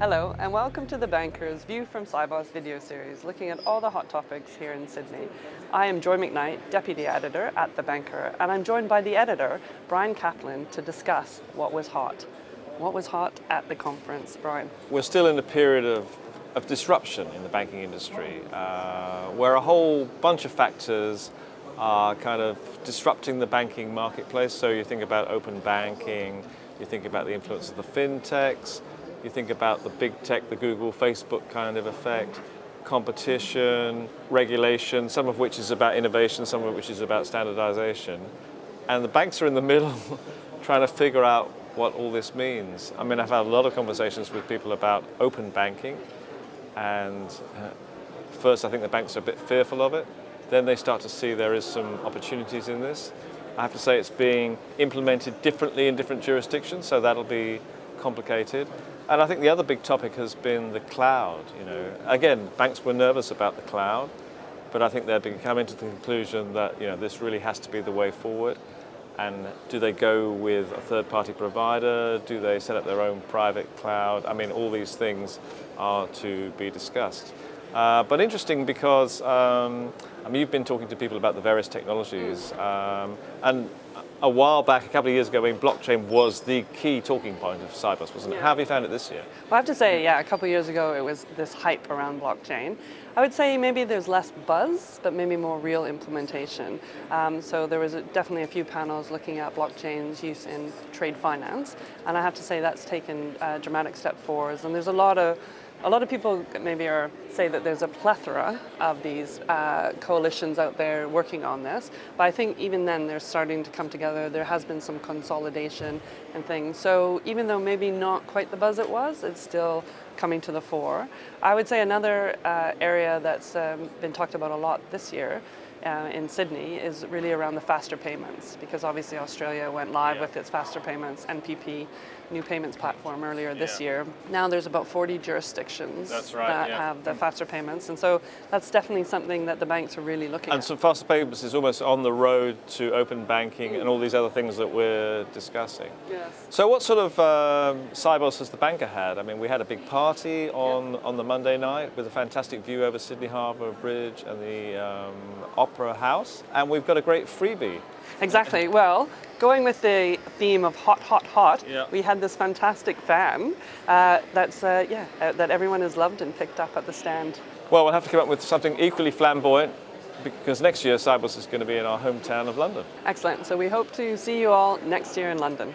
Hello and welcome to The Banker's View from Sibos video series looking at all the hot topics here in Sydney. I am Joy Macknight, Deputy Editor at The Banker, and I'm joined by the editor, Brian Caplen, to discuss what was hot. What was hot at the conference, Brian? We're still in a period of disruption in the banking industry where a whole bunch of factors are kind of disrupting the banking marketplace. So you think about open banking, you think about the influence of the fintechs, you think about the big tech, the Google, Facebook kind of effect, competition, regulation, some of which is about innovation, some of which is about standardization. And the banks are in the middle trying to figure out what all this means. I mean, I've had a lot of conversations with people about open banking, and first I think the banks are a bit fearful of it. Then they start to see there is some opportunities in this. I have to say it's being implemented differently in different jurisdictions, so that'll be complicated. And I think the other big topic has been the cloud. Again, banks were nervous about the cloud, but I think they're coming to the conclusion that this really has to be the way forward. And do they go with a third-party provider? Do they set up their own private cloud? I mean, all these things are to be discussed. But interesting because you've been talking to people about the various technologies, and a while back, a couple of years ago, blockchain was the key talking point of Sibos, wasn't it? How have you found it this year? Well, I have to say, a couple of years ago, it was this hype around blockchain. I would say maybe there's less buzz, but maybe more real implementation. So there was definitely a few panels looking at blockchain's use in trade finance, and I have to say that's taken a dramatic step forwards. And there's a lot of people maybe say that there's a plethora of these coalitions out there working on this, but I think even then they're starting to come together. There has been some consolidation and things. So even though maybe not quite the buzz it was, it's still coming to the fore. I would say another area that's been talked about a lot this year in Sydney is really around the faster payments, because obviously Australia went live with its faster payments, NPP, new payments platform earlier this year. Now there's about 40 jurisdictions that have the faster payments, and so that's definitely something that the banks are really looking at. And so faster payments is almost on the road to open banking and all these other things that we're discussing. Yes. So what sort of Sibos has the banker had? I mean, we had a big party on the Monday night with a fantastic view over Sydney Harbour Bridge and the Opera House, and we've got a great freebie. Exactly. Well, going with the theme of hot, hot, hot, we had this fantastic fan that everyone has loved and picked up at the stand. Well, we'll have to come up with something equally flamboyant, because next year Sibos is going to be in our hometown of London. Excellent. So we hope to see you all next year in London.